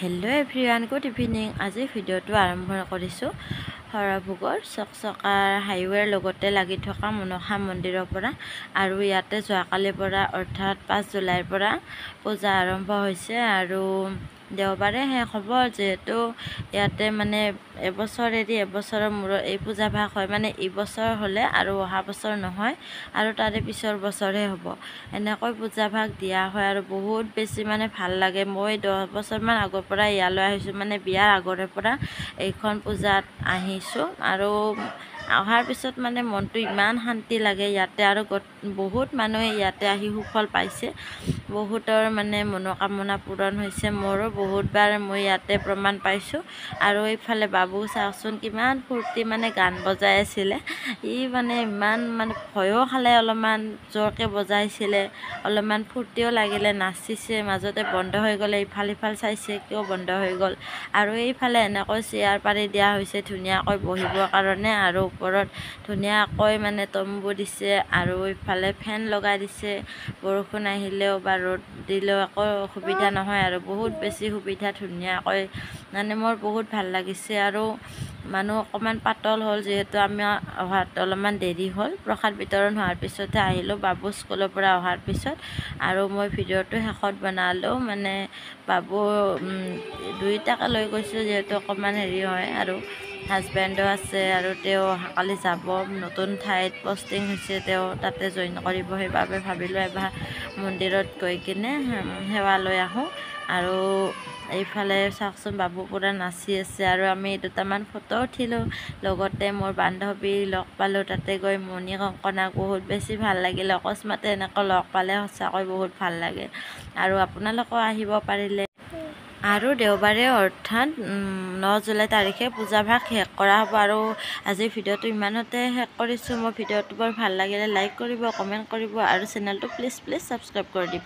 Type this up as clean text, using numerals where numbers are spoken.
Hello' everyone, good evening. আজি ভিডিঅ'টো আৰম্ভ কৰিছোঁ হৰভোগৰ চকচকাৰ হাইৱেৰ লগতে লাগি থকা মনসা মন্দিৰৰ পৰা। আৰু ইয়াতে যোৱাকালিৰ পৰা অৰ্থাৎ 5 জুলাইৰ পৰা পূজা আৰম্ভ হৈছে আৰু দেওবাৰে শেষ হ'ব। যিহেতু ইয়াতে মানে এবছৰ এৰি এবছৰৰ মূৰত এই পূজাভাগ হয়, মানে এইবছৰ হ'লে আৰু অহা বছৰ নহয় আৰু তাৰে পিছৰ বছৰহে হ'ব, এনেকৈ পূজাভাগ দিয়া হয় আৰু বহুত বেছি মানে ভাল লাগে। মই 10 বছৰমান আগৰ পৰা ইয়ালৈ আহিছোঁ, মানে বিয়াৰ আগৰে পৰা এইখন পূজাত আহিছোঁ আৰু অহাৰ পিছত মানে মনটো ইমান শান্তি লাগে ইয়াতে। আৰু বহুত মানুহে ইয়াতে আহি সুফল পাইছে, বহুতৰ মানে মনোকামনা পূৰণ হৈছে। মোৰো বহুতবাৰ মই ইয়াতে প্ৰমাণ পাইছোঁ। আৰু এইফালে বাবু চাওকচোন কিমান ফূৰ্তি, মানে গান বজাই আছিলে। মানে ইমান মানে ভয়ো খালে, অলপমান জোৰকৈ বজাইছিলে, অলপমান ফূৰ্তিও লাগিলে, নাচিছে। মাজতে বন্ধ হৈ গ'লে ইফাল সিফাল চাইছে কিয় বন্ধ হৈ গ'ল। আৰু এইফালে এনেকৈ চেয়াৰ পাৰি দিয়া হৈছে ধুনীয়াকৈ বহিবৰ কাৰণে, আৰু ওপৰত ধুনীয়াকৈ মানে তম্বু দিছে আৰু ইফালে ফেন লগাই দিছে। বৰষুণ আহিলেও বা ৰ'দ দিলেও একো অসুবিধা নহয় আৰু বহুত বেছি সুবিধা, ধুনীয়াকৈ মানে মোৰ বহুত ভাল লাগিছে। আৰু মানুহ অকণমান পাতল হ'ল, যিহেতু আমি অহাত অলপমান দেৰি হ'ল। প্ৰসাদ বিতৰণ হোৱাৰ পিছতহে আহিলোঁ, বাবু স্কুলৰ পৰা অহাৰ পিছত। আৰু মই ভিডিঅ'টো শেষত বনালোঁ, মানে বাবু দুইটাকে লৈ গৈছোঁ, যিহেতু অকণমান হেৰি হয়। আৰু হাজবেণ্ডো আছে আৰু তেওঁ অহাকালি যাব, নতুন ঠাইত পষ্টিং হৈছে, তেওঁ তাতে জইন কৰিব। সেইবাবে ভাবিলোঁ এবাৰ মন্দিৰত গৈ কিনে সেৱা লৈ আহোঁ। আৰু এইফালে চাওকচোন বাবু পূৰা নাচি আছে আৰু আমি দুটামান ফটো উঠিলোঁ। লগতে মোৰ বান্ধৱী লগ পালোঁ, তাতে গৈ মণি কংকনাক বহুত বেছি ভাল লাগিল। অকস্মাতে এনেকৈ লগ পালে সঁচাকৈ বহুত ভাল লাগে। আৰু আপোনালোকেও আহিব পাৰিলে। আৰু দেওবাৰে অৰ্থাৎ 9 জুলাই তাৰিখে পূজাভাগ শেষ কৰা হ'ব। আৰু আজিৰ ভিডিঅ'টো ইমানতে শেষ কৰিছোঁ। মোৰ ভিডিঅ'টো বৰ ভাল লাগিলে লাইক কৰিব, কমেণ্ট কৰিব আৰু চেনেলটো প্লিজ ছাবস্ক্ৰাইব কৰি দিব।